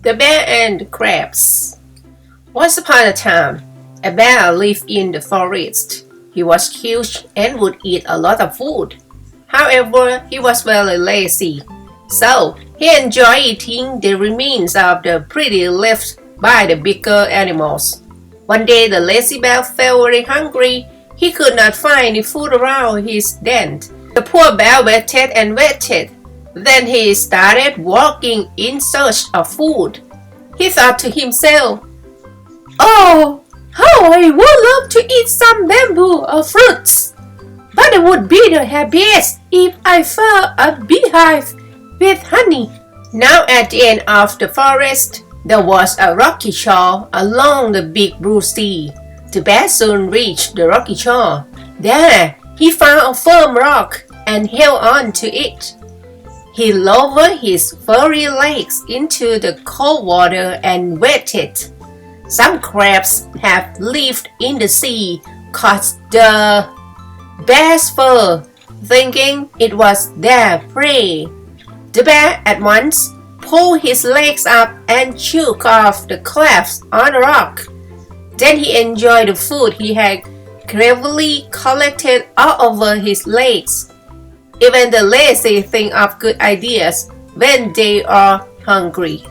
The Bear and the Crabs. Once upon a time, a bear lived in the forest. He was huge and would eat a lot of food. However, he was very lazy, so he enjoyed eating the remains of the prey left by the bigger animals. One day, the lazy bear felt very hungry. He could not find any food around his den. The poor bear waited and waited. Then he started walking in search of food. He thought to himself, "Oh, how I would love to eat some bamboo or fruits! But it would be the happiest if I found a beehive with honey." Now at the end of the forest, there was a rocky shore along the big blue sea. The bear soon reached the rocky shore. There, he found a firm rock and held on to it. He lowered his furry legs into the cold water and waited. Some crabs have lived in the sea, caught the bear's fur, thinking it was their prey. The bear at once pulled his legs up and shook off the clefts on the rock. Then he enjoyed the food he had cleverly collected all over his legs. Even the lazy think of good ideas when they are hungry.